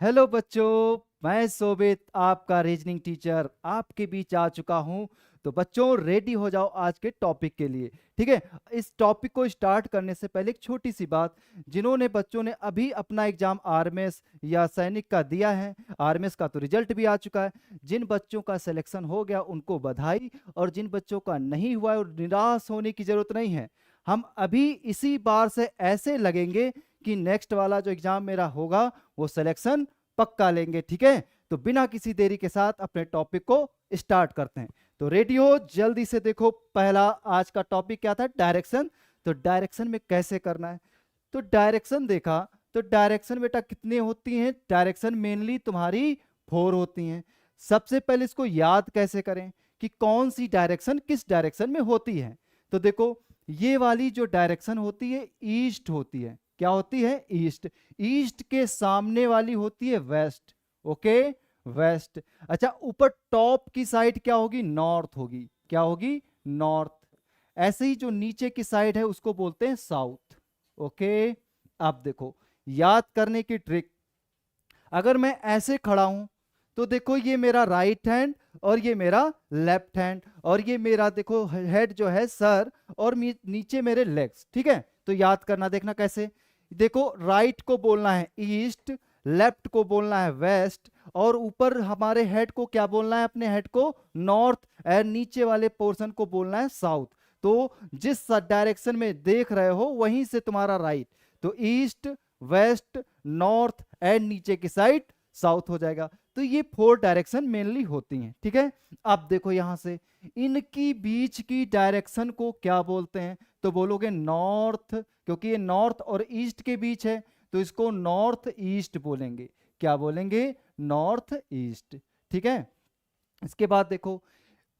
Hello बच्चों, मैं सोबित आपका रीजनिंग टीचर आपके बीच आ चुका हूं। तो बच्चों रेडी हो जाओ आज के टॉपिक के लिए। ठीक है, इस टॉपिक को स्टार्ट करने से पहले एक छोटी सी बात। जिन्होंने बच्चों ने अभी अपना एग्जाम आरएमएस या सैनिक का दिया है, आरएमएस का तो रिजल्ट भी आ चुका है। जिन बच्चों का सिलेक्शन हो गया उनको बधाई, और जिन बच्चों का नहीं हुआ है निराश होने की जरूरत नहीं है। हम अभी इसी बार से ऐसे लगेंगे कि नेक्स्ट वाला जो एग्जाम मेरा होगा वो सिलेक्शन पक्का लेंगे। ठीक है, तो बिना किसी देरी के साथ अपने टॉपिक को स्टार्ट करते हैं। तो रेडी हो, जल्दी से देखो। पहला आज का टॉपिक क्या था? डायरेक्शन। तो डायरेक्शन में कैसे करना है? तो डायरेक्शन देखा तो डायरेक्शन बेटा कितनी होती हैं? डायरेक्शन मेनली तुम्हारी 4 होती हैं। सबसे पहले इसको याद कैसे करें कि कौन सी डायरेक्शन किस डायरेक्शन में होती है। तो देखो, ये वाली जो डायरेक्शन होती है ईस्ट होती है। क्या होती है? ईस्ट। ईस्ट के सामने वाली होती है वेस्ट। Okay, waste. अच्छा, ऊपर टॉप की साइड क्या होगी? नॉर्थ होगी। क्या होगी? नॉर्थ। ऐसे ही जो नीचे की साइड है उसको बोलते हैं साउथ। ओके, अब देखो याद करने की ट्रिक। अगर मैं ऐसे खड़ा हूं तो देखो ये मेरा राइट हैंड और ये मेरा लेफ्ट हैंड, और ये मेरा देखो हेड जो है सर, और नीचे मेरे लेग्स। ठीक है, तो याद करना, देखना कैसे। देखो, राइट को बोलना है ईस्ट, लेफ्ट को बोलना है वेस्ट, और ऊपर हमारे हेड को क्या बोलना है? अपने हेड को नॉर्थ, और नीचे वाले पोर्शन को बोलना है साउथ। तो जिस डायरेक्शन में देख रहे हो वहीं से तुम्हारा राइट। तो ईस्ट, वेस्ट, नॉर्थ एंड नीचे की साइड साउथ हो जाएगा। तो ये 4 डायरेक्शन मेनली होती हैं। ठीक है, अब देखो यहां से इनकी बीच की डायरेक्शन को क्या बोलते हैं? तो बोलोगे नॉर्थ, क्योंकि ये नॉर्थ और ईस्ट के बीच है तो इसको नॉर्थ ईस्ट बोलेंगे। क्या बोलेंगे? North east. ठीक है, इसके बाद देखो,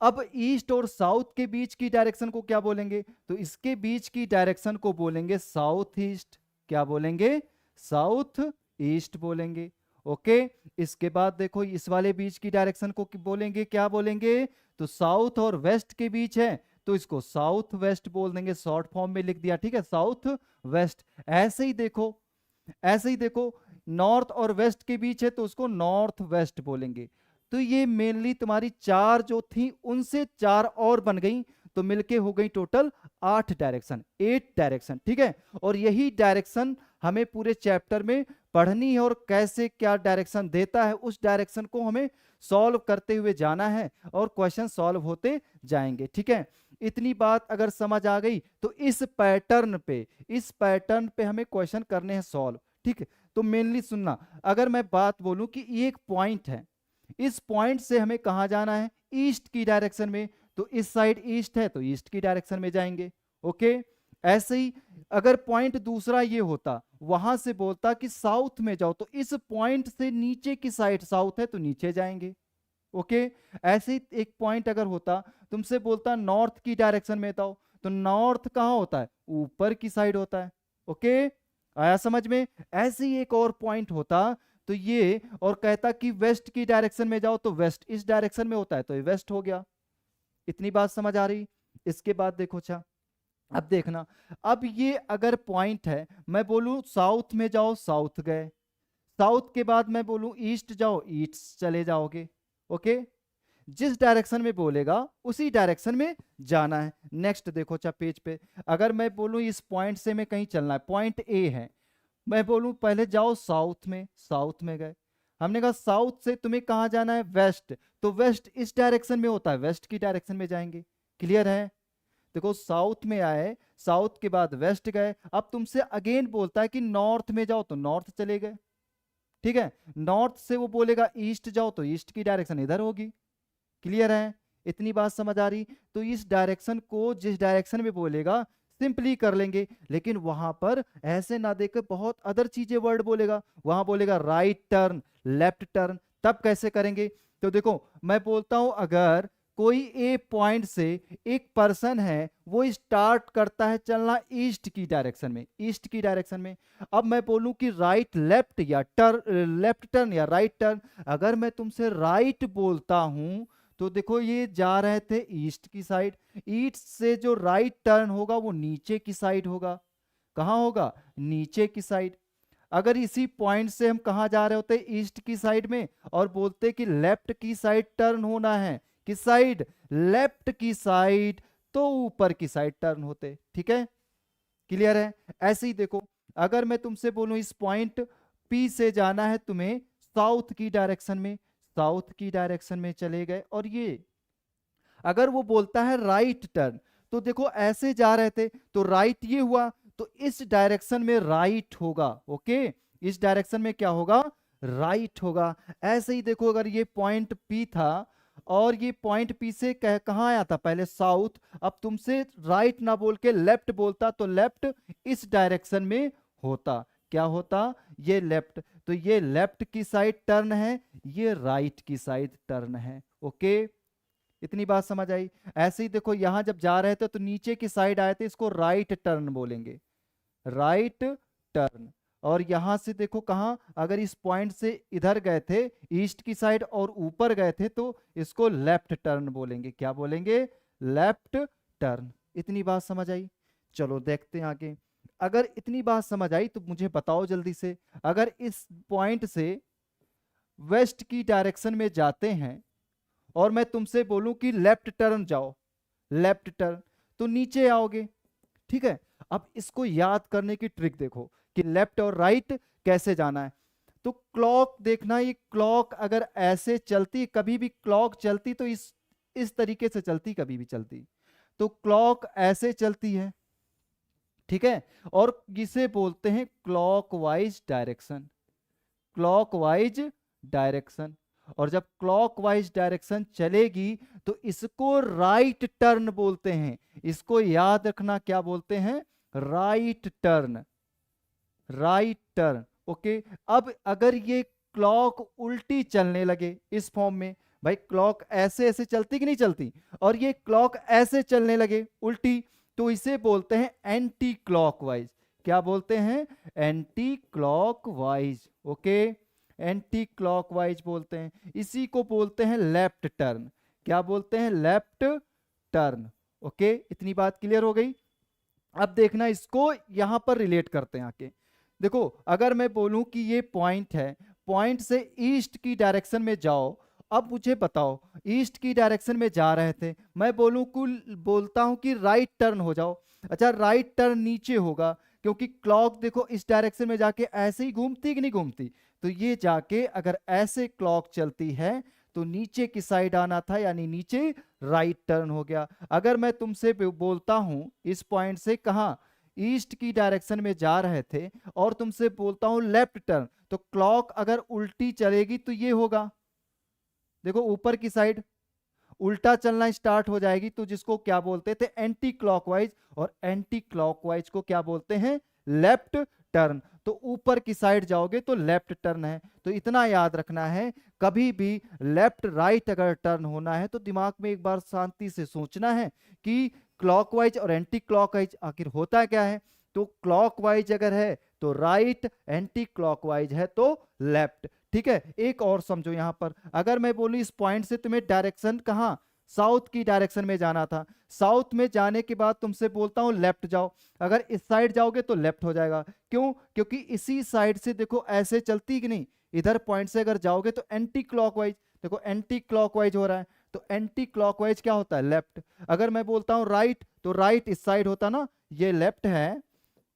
अब ईस्ट और साउथ के बीच की डायरेक्शन को क्या बोलेंगे? तो इसके बीच की डायरेक्शन को बोलेंगे साउथ ईस्ट। क्या बोलेंगे? साउथ ईस्ट बोलेंगे। ओके, इसके बाद देखो इस वाले बीच की डायरेक्शन को बोलेंगे, क्या बोलेंगे? तो साउथ और वेस्ट के बीच है तो इसको साउथ वेस्ट बोल देंगे, शॉर्ट फॉर्म में लिख दिया। ठीक है, साउथ वेस्ट। ऐसे ही देखो, ऐसे ही देखो, नॉर्थ और वेस्ट के बीच है तो उसको नॉर्थ वेस्ट बोलेंगे। तो ये मेनली तुम्हारी 4 जो थी उनसे 4 और बन गई, तो मिलके हो गई टोटल 8 डायरेक्शन, 8 डायरेक्शन। ठीक है, और यही डायरेक्शन हमें पूरे चैप्टर में पढ़नी है, और कैसे क्या डायरेक्शन देता है उस डायरेक्शन को हमें सॉल्व करते हुए जाना है, और क्वेश्चन सॉल्व होते जाएंगे। ठीक है, इतनी बात अगर समझ आ गई तो इस पैटर्न पे हमें क्वेश्चन करने हैं सॉल्व। ठीक है, तो मेनली सुनना, अगर मैं बात बोलूं कि ये एक पॉइंट है, इस पॉइंट से हमें कहा जाना है? ईस्ट की डायरेक्शन में। तो इस साइड ईस्ट है तो ईस्ट की डायरेक्शन में जाएंगे। ओके, ऐसे ही अगर पॉइंट दूसरा ये होता, वहां से बोलता कि साउथ में जाओ, तो इस पॉइंट से नीचे की साइड साउथ है तो नीचे जाएंगे। ओके, ऐसे ही एक पॉइंट अगर होता, तुमसे बोलता नॉर्थ की डायरेक्शन में जाओ, तो नॉर्थ कहां होता है? ऊपर की साइड होता है। ओके, आया समझ में? ऐसे ही एक और पॉइंट होता तो ये, और कहता कि वेस्ट की डायरेक्शन में जाओ, तो वेस्ट इस डायरेक्शन में होता है तो ये वेस्ट हो गया। इतनी बात समझ आ रही? इसके बाद देखो, अच्छा अब देखना, अब ये अगर पॉइंट है, मैं बोलूं साउथ में जाओ, साउथ गए। साउथ के बाद मैं बोलूं ईस्ट जाओ, ईस्ट चले जाओगे। ओके, जिस डायरेक्शन में बोलेगा उसी डायरेक्शन में जाना है। नेक्स्ट देखो, अच्छा पेज पे, अगर मैं बोलूं इस पॉइंट से मैं कहीं चलना है, पॉइंट ए है, मैं बोलूं पहले जाओ साउथ में, साउथ में गए। हमने कहा साउथ से तुम्हें कहां जाना है? वेस्ट। तो वेस्ट इस डायरेक्शन में होता है, वेस्ट की डायरेक्शन में जाएंगे। क्लियर है? देखो, साउथ में आए, साउथ के बाद वेस्ट गए, अब तुमसे अगेन बोलता है कि नॉर्थ में जाओ, तो नॉर्थ चले गए। ठीक है, नॉर्थ से वो बोलेगा ईस्ट जाओ, तो ईस्ट की डायरेक्शन इधर होगी। क्लियर है? इतनी बात समझ आ रही? तो इस डायरेक्शन को जिस डायरेक्शन में बोलेगा सिंपली कर लेंगे, लेकिन वहां पर ऐसे ना देकर बहुत अदर चीजें वर्ड बोलेगा। वहां बोलेगा राइट टर्न, लेफ्ट टर्न, तब कैसे करेंगे? तो देखो, मैं बोलता हूं अगर कोई ए पॉइंट से एक पर्सन है, वो स्टार्ट करता है चलना ईस्ट की डायरेक्शन में, ईस्ट की डायरेक्शन में। अब मैं बोलूं कि राइट लेफ्ट या लेफ्ट टर्न या राइट टर्न, अगर मैं तुमसे राइट बोलता हूं तो देखो ये जा रहे थे ईस्ट की साइड, ईस्ट से जो राइट टर्न होगा वो नीचे की साइड होगा। कहाँ होगा? नीचे की साइड। अगर इसी पॉइंट से हम कहाँ जा रहे होते, ईस्ट की साइड में, और बोलते कि लेफ्ट की साइड टर्न होना है, किस साइड, लेफ्ट की साइड, तो ऊपर की साइड टर्न होते। ठीक है, क्लियर है। ऐसे ही देखो, अगर मैं तुमसे बोलूं इस पॉइंट पी से जाना है तुम्हें साउथ की डायरेक्शन में, साउथ की डायरेक्शन में चले गए, और ये अगर वो बोलता है राइट टर्न, तो देखो ऐसे जा रहे थे तो राइट ये हुआ, तो इस डायरेक्शन में राइट होगा। ओके, इस डायरेक्शन में क्या होगा, राइट होगा। ऐसे ही देखो, अगर ये पॉइंट पी था और ये पॉइंट पी से कहाँ आया था, पहले साउथ, अब तुमसे राइट ना बोल के लेफ्ट बोलता तो लेफ्ट इस डायरेक्शन में होता, क्या होता, ये लेफ्ट, तो ये लेफ्ट की साइड टर्न है, ये राइट की साइड टर्न है। ओके, इतनी बात समझ आई। ऐसे ही देखो, यहां जब जा रहे थे तो नीचे की साइड आए थे, इसको राइट टर्न बोलेंगे, राइट टर्न। और यहां से देखो कहां, अगर इस पॉइंट से इधर गए थे ईस्ट की साइड और ऊपर गए थे तो इसको लेफ्ट टर्न बोलेंगे, क्या बोलेंगे, लेफ्ट टर्न। इतनी बात समझ आई। चलो देखते हैं आगे। अगर इतनी बात समझ आई तो मुझे बताओ जल्दी से, अगर इस पॉइंट से वेस्ट की डायरेक्शन में जाते हैं और मैं तुमसे बोलूं कि लेफ्ट टर्न जाओ, लेफ्ट टर्न, तो नीचे आओगे। ठीक है, अब इसको याद करने की ट्रिक देखो कि लेफ्ट और राइट कैसे जाना है। तो क्लॉक देखना, ये क्लॉक अगर ऐसे चलती, कभी भी क्लॉक चलती तो इस तरीके से चलती, कभी भी चलती तो क्लॉक ऐसे चलती है। ठीक है, और जिसे बोलते हैं क्लॉकवाइज डायरेक्शन, क्लॉकवाइज डायरेक्शन। और जब क्लॉकवाइज डायरेक्शन चलेगी तो इसको राइट टर्न बोलते हैं, इसको याद रखना, क्या बोलते हैं, right turn, right turn. Okay, अब अगर ये क्लॉक उल्टी चलने लगे इस फॉर्म में, भाई क्लॉक ऐसे ऐसे चलती कि नहीं चलती, और ये क्लॉक ऐसे चलने लगे उल्टी, तो इसे बोलते हैं एंटी क्लॉकवाइज, क्या बोलते हैं, anti clockwise. Okay, anti clockwise बोलते हैं, इसी को बोलते हैं लेफ्ट टर्न, क्या बोलते हैं, लेफ्ट टर्न। ओके, इतनी बात क्लियर हो गई। अब देखना, इसको यहां पर रिलेट करते हैं आके। देखो, अगर मैं बोलूं कि ये पॉइंट है, पॉइंट से ईस्ट की डायरेक्शन में जाओ, अब मुझे बताओ ईस्ट की डायरेक्शन में जा रहे थे, मैं बोलता हूं कि राइट टर्न हो जाओ। अच्छा, राइट टर्न नीचे होगा क्योंकि क्लॉक देखो इस डायरेक्शन में जाके ऐसे ही घूमती कि नहीं घूमती, तो ये जाके अगर ऐसे क्लॉक चलती है तो नीचे की साइड आना था, यानी नीचे राइट टर्न हो गया। अगर मैं तुमसे बोलता हूं इस पॉइंट से कहां, ईस्ट की डायरेक्शन में जा रहे थे, और तुमसे बोलता हूं लेफ्ट टर्न, तो क्लॉक अगर उल्टी चलेगी तो ये होगा, देखो ऊपर की साइड उल्टा चलना स्टार्ट हो जाएगी, तो जिसको क्या बोलते थे, एंटी क्लॉकवाइज, और एंटी क्लॉकवाइज को क्या बोलते हैं, लेफ्ट टर्न। तो ऊपर की साइड जाओगे तो लेफ्ट टर्न है। तो इतना याद रखना है, कभी भी लेफ्ट राइट अगर टर्न होना है तो दिमाग में एक बार शांति से सोचना है कि क्लॉकवाइज और एंटी क्लॉकवाइज आखिर होता क्या है। तो क्लॉकवाइज अगर है तो राइट, एंटी क्लॉकवाइज है तो लेफ्ट। ठीक है, एक और समझो यहां पर, अगर मैं बोलूं इस पॉइंट से तुम्हें डायरेक्शन कहां, साउथ की डायरेक्शन में जाना था, साउथ में जाने के बाद तुमसे बोलता हूं लेफ्ट जाओ, अगर इस साइड जाओगे तो लेफ्ट हो जाएगा। क्यों, क्योंकि इसी साइड से देखो ऐसे चलती कि नहीं, इधर पॉइंट से अगर जाओगे तो एंटी क्लॉकवाइज, देखो एंटी क्लॉकवाइज हो रहा है, तो एंटी क्लॉकवाइज क्या होता है, लेफ्ट। अगर मैं बोलता हूं राइट, तो राइट इस साइड होता ना, ये लेफ्ट है,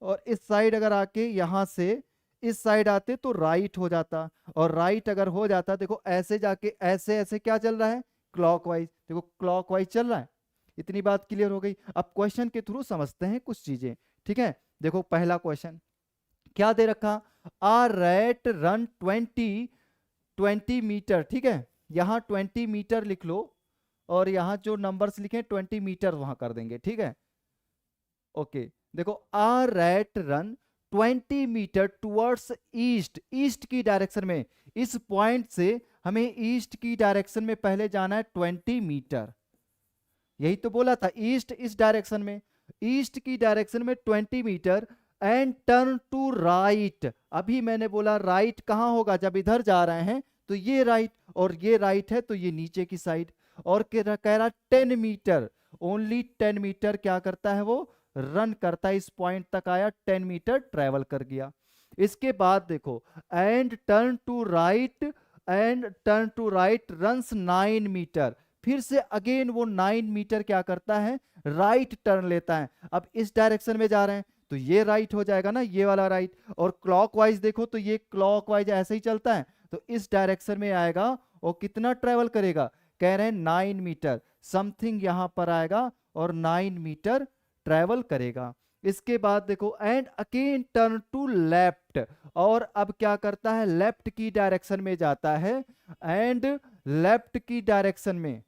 और इस साइड अगर आके यहां से इस साइड आते तो राइट हो जाता, और राइट अगर हो जाता, देखो ऐसे जाके ऐसे ऐसे क्या चल रहा है, क्लॉकवाइज, देखो क्लॉकवाइज चल रहा है। इतनी बात क्लियर हो गई। अब क्वेश्चन के थ्रू समझते हैं कुछ चीजें। ठीक है, देखो पहला क्वेश्चन क्या दे रखा, आ रैट रन 20 मीटर। ठीक है, यहां 20 मीटर लिख लो, और यहां जो नंबर्स लिखे 20 मीटर वहां कर देंगे। ठीक है, ओके, देखो a rat run 20 meter towards east, east की डायरेक्शन में, इस पॉइंट से हमें ईस्ट की डायरेक्शन में पहले जाना है 20 मीटर, यही तो बोला था, ईस्ट इस डायरेक्शन में, ईस्ट की डायरेक्शन में 20 metre, and turn to right. अभी मैंने बोला राइट कहां होगा, जब इधर जा रहे हैं तो ये राइट, और ये राइट है तो ये नीचे की साइड, और कह रहा 10 मीटर, ओनली 10 मीटर क्या करता है वो, रन करता है, इस पॉइंट तक आया, 10 मीटर ट्रेवल कर गया। इसके बाद देखो and turn to right runs 9 metre, फिर से अगेन वो 9 मीटर क्या करता है, राइट टर्न लेता है। अब इस डायरेक्शन में जा रहे हैं तो ये राइट हो जाएगा ना, ये वाला राइट। और क्लॉकवाइज देखो तो ये क्लॉकवाइज ऐसे ही चलता है, तो इस डायरेक्शन में आएगा और कितना ट्रेवल करेगा, कह रहे हैं 9 मीटर, समथिंग यहां पर आएगा और 9 मीटर ट्रेवल करेगा। इसके बाद देखो and again turn to left, और अब क्या करता है, लेफ्ट की डायरेक्शन में जाता है एंड लेफ्ट की डायरेक्शन में,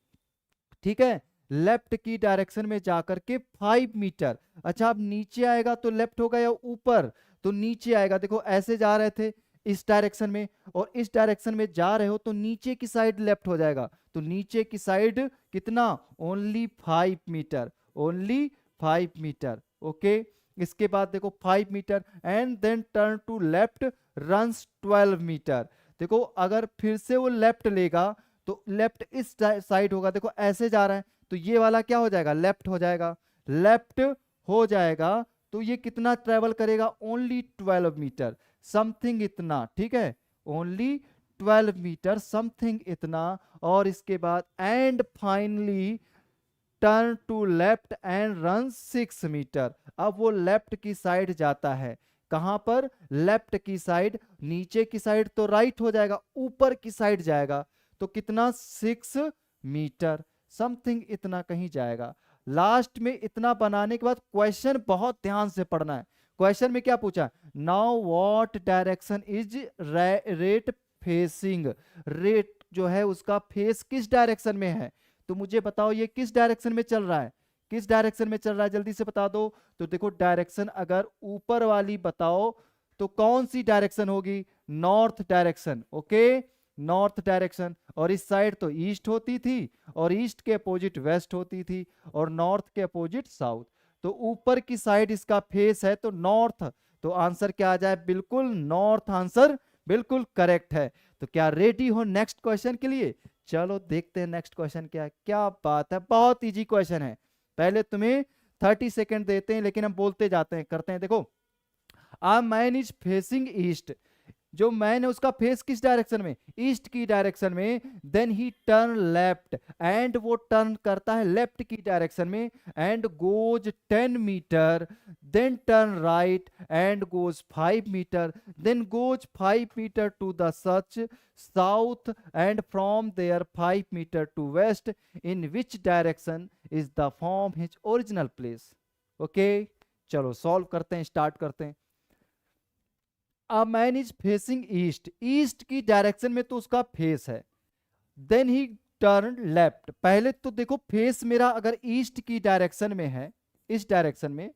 ठीक है, लेफ्ट की डायरेक्शन में जाकर के 5 मीटर। अच्छा अब नीचे आएगा तो लेफ्ट होगा या ऊपर, तो नीचे आएगा। देखो ऐसे जा रहे थे इस डायरेक्शन में और इस डायरेक्शन में जा रहे हो तो नीचे की साइड लेफ्ट हो जाएगा, तो नीचे की साइड कितना, only 5 metre, only 5 metre. Okay, इसके बाद देखो 5 metre and then turn to left runs 12 metre. देखो अगर फिर से वो लेफ्ट लेगा तो लेफ्ट इस साइड होगा, देखो ऐसे जा रहा है तो ये वाला क्या हो जाएगा, लेफ्ट हो जाएगा, लेफ्ट हो जाएगा। तो ये कितना ट्रेवल करेगा, ओनली 12 मीटर, समथिंग इतना, ठीक है, ओनली 12 मीटर, समथिंग इतना। और इसके बाद and finally turn to left and run 6 metre. अब वो लेफ्ट की साइड जाता है, कहां पर, लेफ्ट की साइड, नीचे की साइड तो राइट हो जाएगा, ऊपर की साइड जाएगा तो कितना, 6 मीटर, समथिंग इतना कहीं जाएगा। लास्ट में इतना बनाने के बाद क्वेश्चन बहुत ध्यान से पढ़ना है। क्वेश्चन में क्या पूछा, now what direction is rate facing, rate जो है उसका फेस किस डायरेक्शन में है, तो मुझे बताओ ये किस डायरेक्शन में चल रहा है, किस डायरेक्शन में चल रहा है, जल्दी से बता दो। तो देखो डायरेक्शन अगर ऊपर वाली बताओ तो कौन सी डायरेक्शन होगी, north direction. Okay, north direction, और इस साइड तो ईस्ट होती थी और ईस्ट के अपोजिट वेस्ट होती थी और नॉर्थ के अपोजिट साउथ, तो ऊपर की साइड इसका फेस है तो नॉर्थ, तो आंसर क्या आ जाए, बिल्कुल नॉर्थ, आंसर बिल्कुल करेक्ट है। तो क्या रेडी हो नेक्स्ट क्वेश्चन के लिए, चलो देखते हैं नेक्स्ट क्वेश्चन क्या है। क्या बात है, बहुत इजी क्वेश्चन है। पहले तुम्हें 30 सेकेंड देते हैं लेकिन हम बोलते जाते हैं, करते हैं। देखो आ मैन इज फेसिंग ईस्ट, जो मैन है उसका फेस किस डायरेक्शन में, ईस्ट की डायरेक्शन में। Then he turn left, and वो टर्न करता है लेफ्ट की डायरेक्शन में and goes 10 metre. Then turn right and goes 5 metre, then goes 5 metre to the such south and from there 5 metre to west, in which direction is the from his original place. Okay, चलो solve करते हैं, start करते हैं। A man is facing east, east की direction में तो उसका face है। देन ही टर्न लेफ्ट, पहले तो देखो फेस मेरा अगर ईस्ट की डायरेक्शन में है, इस डायरेक्शन में,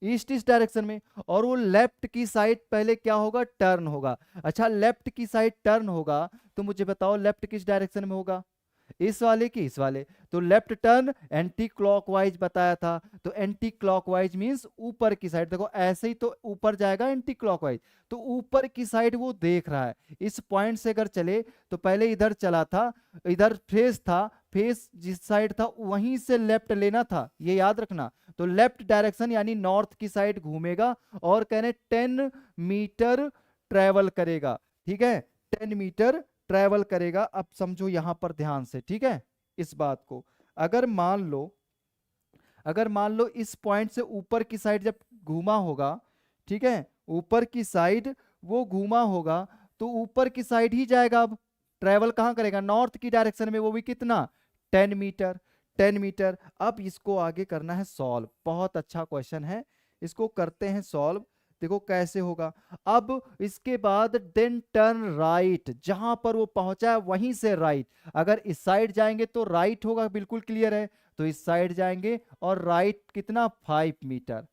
ईस्ट इस डायरेक्शन में, और वो लेफ्ट की साइड पहले क्या होगा, टर्न होगा। अच्छा लेफ्ट की साइड टर्न होगा तो मुझे बताओ लेफ्ट किस डायरेक्शन में होगा, इस वाले की इस वाले, तो लेफ्ट टर्न एंटी क्लॉकवाइज बताया था, तो एंटी क्लॉकवाइज मींस ऊपर की साइड। देखो ऐसे ही तो ऊपर जाएगा एंटी क्लॉकवाइज, तो ऊपर की साइड वो देख रहा है। इस पॉइंट से अगर चले तो पहले इधर चला था, इधर फेस था, फेस जिस साइड था वहीं से लेफ्ट लेना था, ये याद रखना। तो लेफ्ट डायरेक्शन यानी नॉर्थ की साइड घूमेगा और कहने 10 मीटर ट्रेवल करेगा, ठीक है, 10 मीटर ट्रेवल करेगा। अब समझो यहां पर ध्यान से, ठीक है, इस बात को। अगर मान लो इस पॉइंट से ऊपर की साइड जब घूमा होगा, ठीक है, ऊपर की साइड वो घूमा होगा तो ऊपर की साइड ही जाएगा। अब ट्रेवल कहां करेगा, नॉर्थ की डायरेक्शन में, वो भी कितना, 10 मीटर, 10 मीटर। अब इसको आगे करना है सॉल्व, बहुत अच्छा क्वेश्चन है, इसको करते हैं सॉल्व। देखो कैसे होगा। अब इसके बाद देन टर्न राइट, जहां पर वो पहुंचा है वहीं से राइट। अगर इस साइड जाएंगे तो राइट होगा, बिल्कुल क्लियर है, तो इस साइड जाएंगे और राइट कितना, 5 मीटर।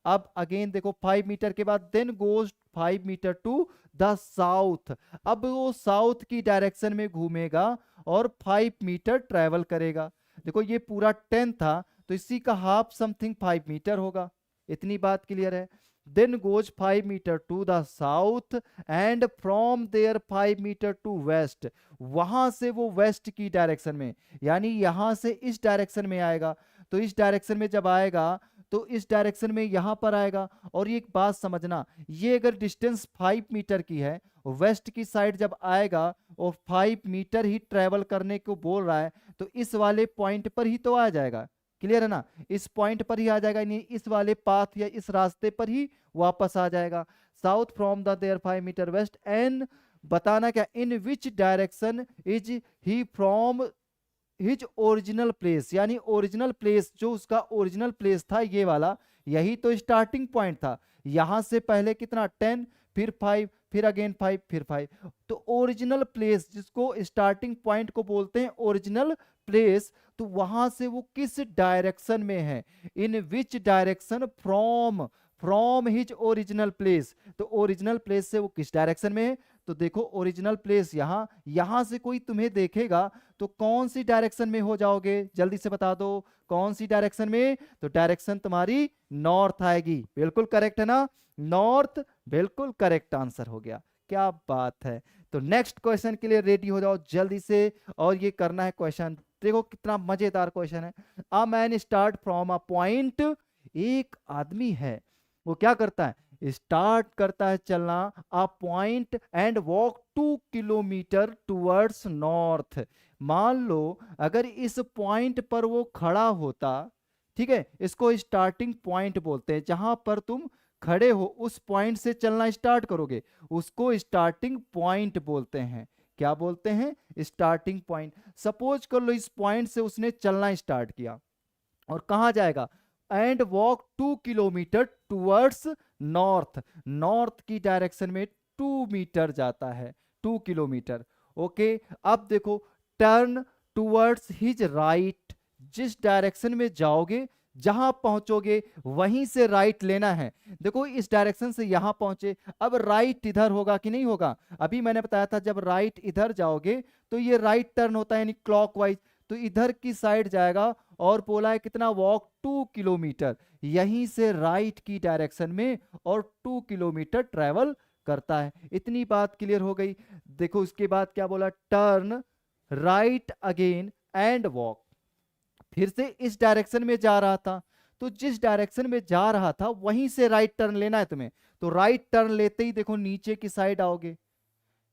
अब अगेन देखो 5 मीटर के बाद then goes 5 metre to the south, अब वो साउथ की डायरेक्शन में घूमेगा और 5 मीटर ट्रेवल करेगा। देखो ये पूरा 10 था तो इसी का हाफ समथिंग 5 मीटर होगा, इतनी बात क्लियर है। then goes 5 meter to the south and from there 5 meter to west, वहां से वो वेस्ट की डायरेक्शन में, यानी यहां से इस डायरेक्शन में आएगा। तो इस डायरेक्शन में जब आएगा तो इस डायरेक्शन में यहाँ पर आएगा। और ये एक बात समझना, ये अगर डिस्टेंस 5 मीटर की है, वेस्ट की साइड जब आएगा और 5 मीटर ही ट्रेवल करने को बोल रहा है, तो इस वाले पॉइंट पर ही तो आ जाएगा। क्लियर है ना, इस पॉइंट पर ही आ जाएगा, यानी इस वाले पाथ या इस रास्ते पर ही वापस आ जाएगा। South from the there 5 meter west and बताना क्या, in which direction is he from his original place, यानी ओरिजिनल प्लेस जो उसका ओरिजिनल प्लेस था ये वाला, यही तो स्टार्टिंग पॉइंट था। यहां से पहले कितना 10, फिर 5, फिर अगेन 5, फिर 5। तो ओरिजिनल प्लेस जिसको स्टार्टिंग पॉइंट को बोलते हैं ओरिजिनल प्लेस, तो वहां से वो किस डायरेक्शन में है, in which direction, from, from his original place, तो ओरिजिनल प्लेस से वो किस डायरेक्शन में है। तो देखो ओरिजिनल प्लेस यहां, यहां से कोई तुम्हें देखेगा तो कौन सी डायरेक्शन में हो जाओगे, जल्दी से बता दो कौन सी डायरेक्शन में। तो डायरेक्शन तुम्हारी नॉर्थ आएगी, बिल्कुल करेक्ट है ना, नॉर्थ, बिल्कुल करेक्ट आंसर हो गया। क्या बात है। तो नेक्स्ट क्वेश्चन के लिए रेडी हो जाओ जल्दी से, और ये करना है क्वेश्चन, देखो कितना मजेदार क्वेश्चन है। A man start from a point, एक आदमी है वो क्या करता है, स्टार्ट करता है चलना a point and walk 2 kilometre towards north. मान लो अगर इस पॉइंट पर वो खड़ा होता, ठीक है, इसको स्टार्टिंग पॉइंट बोलते हैं, जहां पर तुम खड़े हो उस पॉइंट से चलना स्टार्ट करोगे, उसको स्टार्टिंग पॉइंट बोलते हैं। क्या बोलते हैं, स्टार्टिंग पॉइंट। सपोज कर लो इस पॉइंट से उसने चलना स्टार्ट किया और कहाँ जाएगा, and walk 2 kilometre towards north, north की डायरेक्शन में 2 मीटर जाता है, 2 किलोमीटर। ओके, अब देखो टर्न टूवर्ड्स हिज राइट, जिस डायरेक्शन में जाओगे जहां पहुंचोगे वहीं से राइट लेना है। देखो इस डायरेक्शन से यहां पहुंचे, अब राइट इधर होगा कि नहीं होगा, अभी मैंने बताया था जब राइट इधर जाओगे तो ये राइट टर्न होता है यानी क्लॉकवाइज, तो इधर की साइड जाएगा। और बोला है कितना, वॉक 2 किलोमीटर, यहीं से राइट की डायरेक्शन में और 2 किलोमीटर ट्रेवल करता है। इतनी बात क्लियर हो गई। देखो उसके बाद क्या बोला, turn right again and walk, फिर से इस डायरेक्शन में जा रहा था, तो जिस डायरेक्शन में जा रहा था वहीं से राइट टर्न लेना है तुम्हें। तो राइट टर्न लेते ही देखो नीचे की साइड आओगे,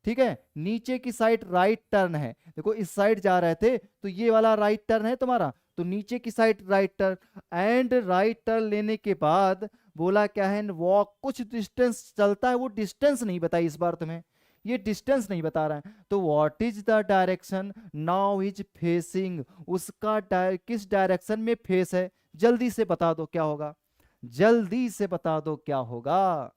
ठीक है, नीचे की साइड राइट टर्न है, देखो इस साइड जा रहे थे तो ये वाला राइट टर्न है तुम्हारा, तो नीचे की side right turn, and right turn लेने के बाद बोला क्या है, वॉक, कुछ डिस्टेंस चलता है, वो डिस्टेंस नहीं बताई इस बार तुम्हें, ये डिस्टेंस नहीं बता रहा है। तो what is the direction now is facing, उसका किस डायरेक्शन में फेस है, जल्दी से बता दो क्या होगा, जल्दी से बता दो क्या होगा।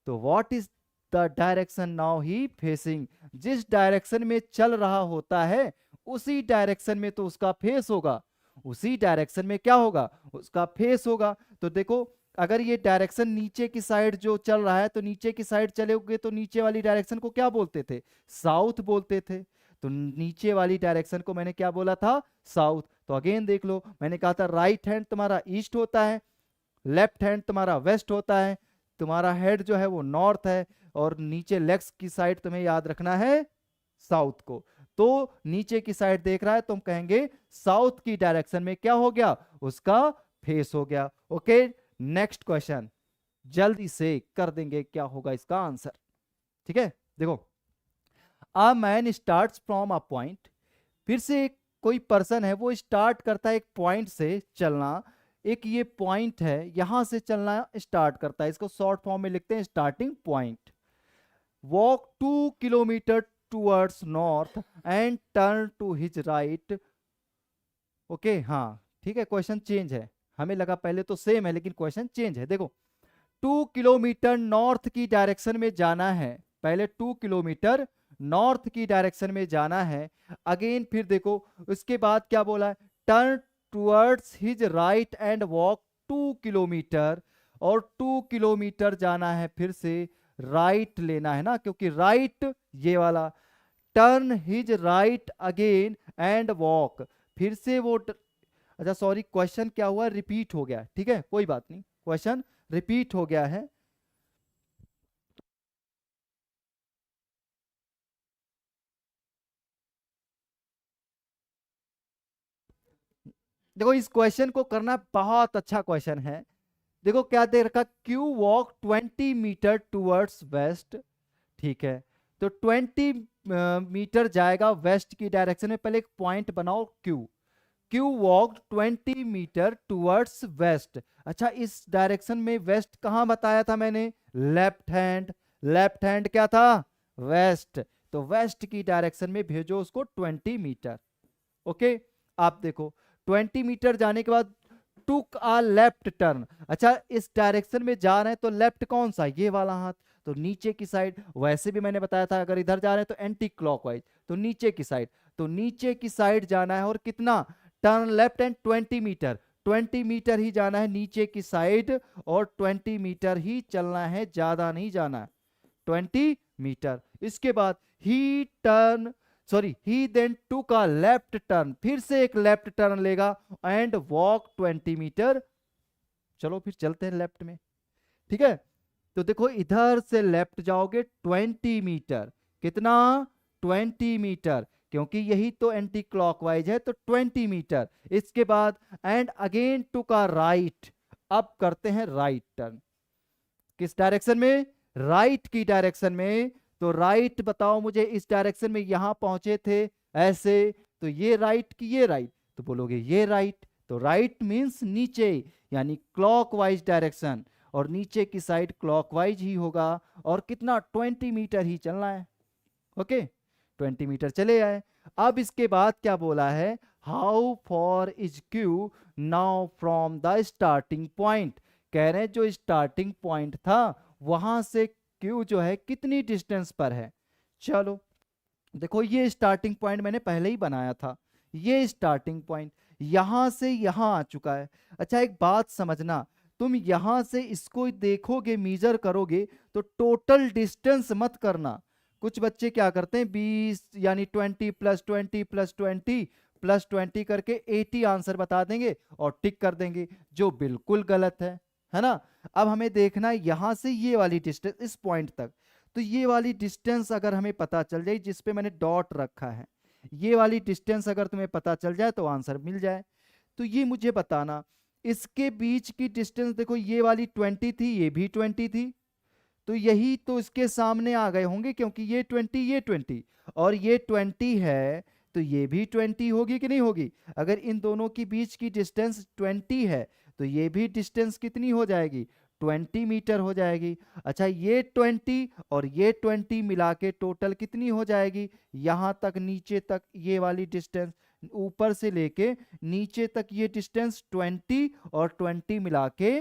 तो what is the direction now he facing, जिस डायरेक्शन में चल रहा होता है उसी डायरेक्शन में तो उसका फेस होगा, उसी डायरेक्शन में क्या होगा, उसका फेस होगा। तो देखो अगर ये डायरेक्शन नीचे की साइड जो चल रहा है, तो नीचे की साइड चलोगे तो नीचे वाली डायरेक्शन को क्या बोलते थे, साउथ बोलते थे। तो नीचे वाली डायरेक्शन को मैंने क्या बोला था, साउथ। तो अगेन देख लो, मैंने कहा था राइट हैंड तुम्हारा ईस्ट होता है, लेफ्ट हैंड तुम्हारा वेस्ट होता है, तुम्हारा हेड जो है वो नॉर्थ है, और नीचे लेग्स की साइड तुम्हें याद रखना है साउथ को। तो नीचे की साइड देख रहा है तो हम कहेंगे साउथ की डायरेक्शन में क्या हो गया, उसका फेस हो गया। ओके, नेक्स्ट क्वेश्चन जल्दी से कर देंगे, क्या होगा इसका आंसर, ठीक है। देखो a man starts from a point, फिर से एक कोई पर्सन है वो स्टार्ट करता है एक पॉइंट से चलना, एक ये पॉइंट है यहां से चलना स्टार्ट करता है, इसको शॉर्ट फॉर्म में लिखते हैं starting point. Walk 2 kilometre towards north and turn to his right. Okay हाँ ठीक है, क्वेश्चन चेंज है, हमें लगा पहले तो सेम है लेकिन क्वेश्चन चेंज है। देखो 2 किलोमीटर नॉर्थ की डायरेक्शन में जाना है, पहले 2 किलोमीटर नॉर्थ की डायरेक्शन में जाना है। अगेन फिर देखो उसके बाद क्या बोला है, turn towards his right and walk 2 kilometre, और 2 किलोमीटर जाना है, फिर से राइट लेना है ना, क्योंकि राइट ये वाला, turn his right again and walk, फिर से वो अच्छा सॉरी क्वेश्चन क्या हुआ, रिपीट हो गया, ठीक है कोई बात नहीं, क्वेश्चन रिपीट हो गया है। देखो इस क्वेश्चन को करना बहुत अच्छा क्वेश्चन है। देखो क्या दे रखा, Q walk 20 metre towards west, ठीक है। तो 20 मीटर जाएगा वेस्ट की डायरेक्शन में। पहले एक पॉइंट बनाओ Q, Q walk 20 metre towards west. अच्छा इस डायरेक्शन में वेस्ट कहाँ बताया था मैंने, लेफ्ट हैंड। लेफ्ट हैंड क्या था, वेस्ट। तो वेस्ट की डायरेक्शन में भेजो उसको 20 मीटर। ओके, आप देखो 20 मीटर जाने के बाद टुक आ लेफ्ट टर्न। अच्छा इस डायरेक्शन में जा रहे हैं तो लेफ्ट कौन सा, ये वाला हाथ, तो नीचे की साइड। वैसे भी मैंने बताया था अगर इधर जा रहे हैं तो एंटी क्लॉकवाइज, तो नीचे की साइड। तो नीचे की साइड जाना है और कितना, turn left and 20 meter. 20 meter ही जाना है नीचे की साइड और 20 मीटर ही चलना है, ज्यादा नहीं जाना है, 20 मीटर। इसके बाद he turn sorry he then took a left turn, फिर से एक लेफ्ट टर्न लेगा एंड वॉक 20 मीटर। चलो फिर चलते हैं लेफ्ट में, ठीक है। तो देखो इधर से लेफ्ट जाओगे 20 मीटर, कितना, 20 मीटर, क्योंकि यही तो एंटी क्लॉकवाइज है तो 20 मीटर। इसके बाद and again took a right, अब करते हैं राइट टर्न। किस डायरेक्शन में, राइट की डायरेक्शन में। तो राइट बताओ मुझे, इस डायरेक्शन में यहां पहुंचे थे ऐसे, तो ये राइट की ये राइट, तो बोलोगे ये राइट। तो राइट मींस नीचे, यानी क्लॉकवाइज डायरेक्शन, और नीचे की साइड क्लॉकवाइज ही होगा। और कितना, 20 मीटर ही चलना है। ओके, 20 मीटर चले आए। अब इसके बाद क्या बोला है, how for is Q now from the starting point. कह रहे हैं जो स्टार्टिंग पॉइंट था वहां से क्यू जो है कितनी डिस्टेंस पर है। चलो देखो ये स्टार्टिंग पॉइंट मैंने पहले ही बनाया था, ये स्टार्टिंग पॉइंट यहां से यहां आ चुका है। अच्छा एक बात समझना, तुम यहां से इसको देखोगे, मीजर करोगे तो टोटल डिस्टेंस मत करना। कुछ बच्चे क्या करते हैं 20 यानी 20 प्लस 20 प्लस 20 प्लस 20 करके 80 आंसर बता देंगे और टिक कर देंगे, जो बिल्कुल गलत है ना। अब हमें देखना है यहां से ये वाली डिस्टेंस इस पॉइंट तक। तो ये वाली डिस्टेंस अगर हमें पता चल जाए, जिस पे मैंने डॉट रखा है, ये वाली डिस्टेंस अगर तुम्हें पता चल जाए तो आंसर मिल जाए। तो ये मुझे बताना, इसके बीच की डिस्टेंस देखो, ये वाली 20 थी, ये भी 20 थी, तो यही तो इसके सामने आ गए होंगे, क्योंकि ये 20 ये 20 और ये 20 है, तो ये भी 20 होगी कि नहीं होगी। अगर इन दोनों के बीच की डिस्टेंस 20 है तो ये भी डिस्टेंस कितनी हो जाएगी, 20 मीटर हो जाएगी। अच्छा ये 20 और ये 20 मिला के टोटल कितनी हो जाएगी, यहां तक नीचे तक ये वाली डिस्टेंस, ऊपर से लेके नीचे तक ये डिस्टेंस 20 और 20 मिला के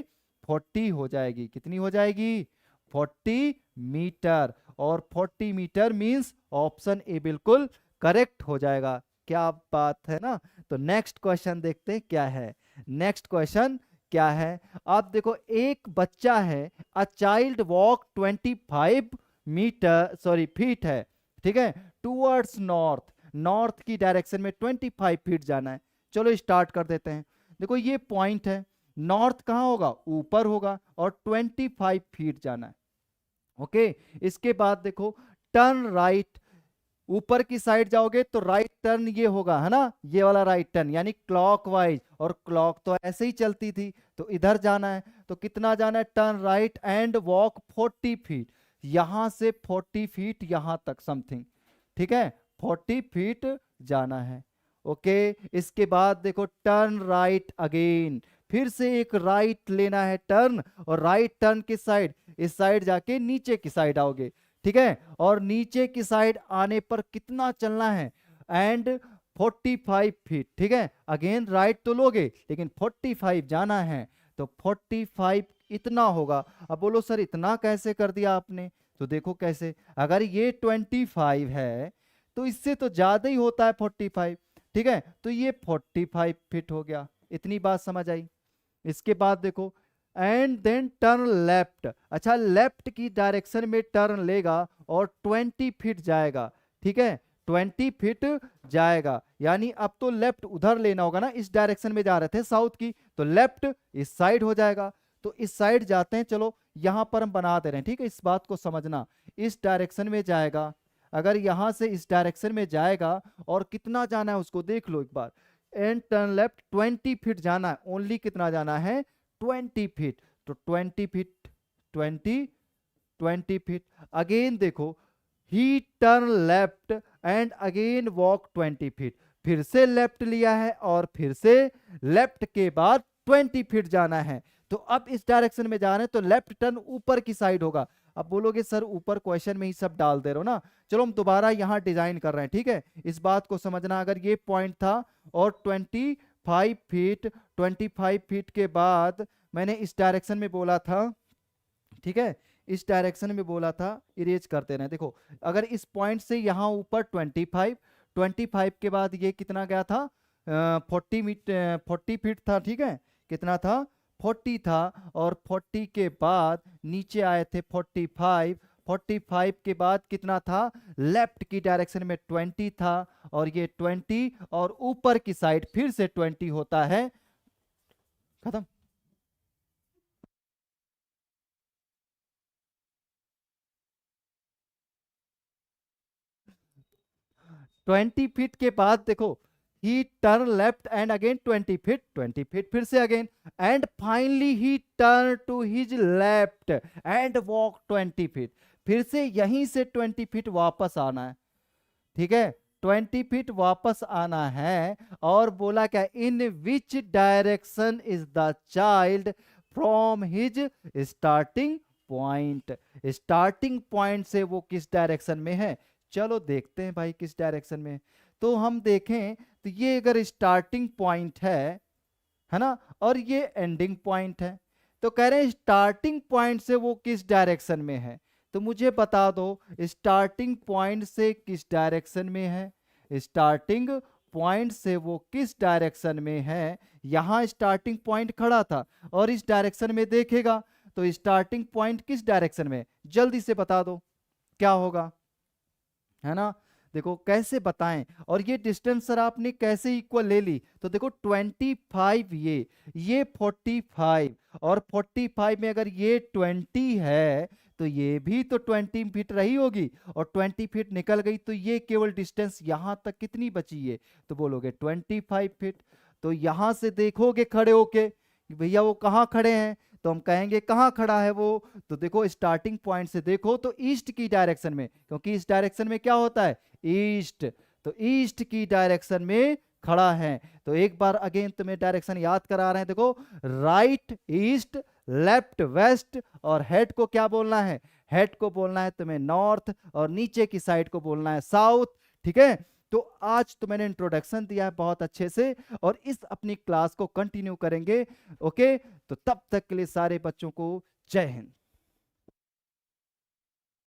40 हो जाएगी। कितनी हो जाएगी, 40 मीटर। और 40 मीटर मींस ऑप्शन ए बिल्कुल करेक्ट हो जाएगा। क्या बात है ना। तो नेक्स्ट क्वेश्चन देखते हैं क्या है। नेक्स्ट क्वेश्चन क्या है, आप देखो एक बच्चा है, a child walk 25 metre sorry feet है, ठीक है, टूवर्ड्स नॉर्थ, नॉर्थ की डायरेक्शन में 25 फीट जाना है। चलो स्टार्ट कर देते हैं। देखो ये पॉइंट है, नॉर्थ कहाँ होगा, ऊपर होगा, और 25 फीट जाना है। ओके, इसके बाद देखो टर्न राइट, ऊपर की साइड जाओगे तो राइट टर्न ये होगा, है ना, ये वाला राइट टर्न, यानी क्लॉकवाइज, और क्लॉक तो ऐसे ही चलती थी, तो इधर जाना है। तो कितना जाना है, turn right and walk 40 feet, यहां से 40 फीट यहां तक समथिंग, ठीक है, 40 फीट जाना है। ओके, इसके बाद देखो टर्न राइट अगेन, फिर से एक राइट लेना है टर्न, और राइट टर्न की साइड, इस साइड जाके नीचे की साइड आओगे, ठीक है। और नीचे की साइड आने पर कितना चलना है, एंड 45 फीट, ठीक है। अगेन राइट तो लोगे लेकिन 45 जाना है, तो 45 इतना होगा। अब बोलो सर इतना कैसे कर दिया आपने, तो देखो कैसे, अगर ये 25 है तो इससे तो ज्यादा ही होता है 45, ठीक है, तो ये 45 फीट हो गया। इतनी बात समझ आई। इसके बाद देखो एंड देन टर्न लेफ्ट, अच्छा लेफ्ट की डायरेक्शन में टर्न लेगा और 20 फीट जाएगा, ठीक है, 20 फीट जाएगा, यानी अब तो लेफ्ट उधर लेना होगा ना, इस डायरेक्शन में जा रहे थे साउथ की, तो लेफ्ट इस साइड हो जाएगा। तो इस साइड जाते हैं, चलो यहां पर हम बना दे रहे हैं, ठीक है, इस बात को समझना, इस डायरेक्शन में जाएगा। अगर यहां से इस डायरेक्शन में जाएगा और कितना जाना है उसको देख लो एक बार, एंड टर्न लेफ्ट 20 फीट जाना है, ओनली कितना जाना है 20 फीट, तो 20 फीट 20 फीट। अगेन देखो he turn left and again walk 20 feet, फिर से लेफ्ट लिया है और फिर से लेफ्ट के बाद 20 फीट जाना है। तो अब इस डायरेक्शन में जा रहे हैं तो लेफ्ट टर्न ऊपर की साइड होगा। अब बोलोगे सर ऊपर क्वेश्चन में ही सब डाल दे रहे हो ना, चलो हम दोबारा यहां डिजाइन कर रहे हैं, ठीक है। इस बात को समझना, अगर ये पॉइंट था और 25 फीट के बाद मैंने इस डायरेक्शन में बोला था, ठीक है, इस डायरेक्शन में बोला था, इरेज करते रहे। देखो अगर इस पॉइंट से यहां ऊपर 25 के बाद ये कितना गया था 40 फीट था, ठीक है, कितना था 40 था, और 40 के बाद नीचे आए थे 45 के बाद कितना था लेफ्ट की डायरेक्शन में 20 था, और ये 20 और ऊपर की साइड फिर से 20 होता है, खत्म। 20 फीट के बाद देखो he turn left and again 20 feet फिर से again, and finally he turn to his left and walk 20 feet, फिर से यहीं से 20 फीट वापस आना है, ठीक है, 20 फीट वापस आना है। और बोला क्या, in which direction is the child from his starting point, starting point से वो किस डायरेक्शन में है, चलो देखते हैं भाई किस डायरेक्शन में। तो हम देखें तो ये अगर स्टार्टिंग पॉइंट है ना, और ये एंडिंग पॉइंट है, तो कह रहे हैं स्टार्टिंग पॉइंट से वो किस डायरेक्शन में है, तो मुझे बता दो स्टार्टिंग पॉइंट से किस डायरेक्शन में है, स्टार्टिंग पॉइंट से वो किस डायरेक्शन में है। यहां स्टार्टिंग पॉइंट खड़ा था और इस डायरेक्शन में देखेगा, तो स्टार्टिंग पॉइंट किस डायरेक्शन में, जल्दी से बता दो क्या होगा, है ना। देखो कैसे बताएं, और ये डिस्टेंस सर आपने कैसे इक्वल ले ली, तो देखो 25 ये 45, और 45 में अगर ये 20 है तो ये भी तो 20 फीट रही होगी, और 20 फीट निकल गई तो ये केवल डिस्टेंस यहां तक कितनी बची है, तो बोलोगे 25 फीट। तो यहां से देखोगे खड़े होके कि भैया वो कहाँ खड़े हैं, तो हम कहेंगे कहाँ खड़ा है वो, तो देखो स्टार्टिंग पॉइंट से देखो तो ईस्ट की डायरेक्शन में, क्योंकि इस डायरेक्शन में क्या होता है ईस्ट, तो ईस्ट की डायरेक्शन में खड़ा है। तो एक बार अगेन तुम्हें डायरेक्शन याद करा रहे हैं, देखो राइट ईस्ट, लेफ्ट वेस्ट, और हेड को क्या बोलना है, हेड को बोलना है तुम्हें नॉर्थ, और नीचे की साइड को बोलना है साउथ, ठीक है। तो आज तो मैंने इंट्रोडक्शन दिया है बहुत अच्छे से, और इस अपनी क्लास को कंटिन्यू करेंगे, ओके। तो तब तक के लिए सारे बच्चों को जय हिंद।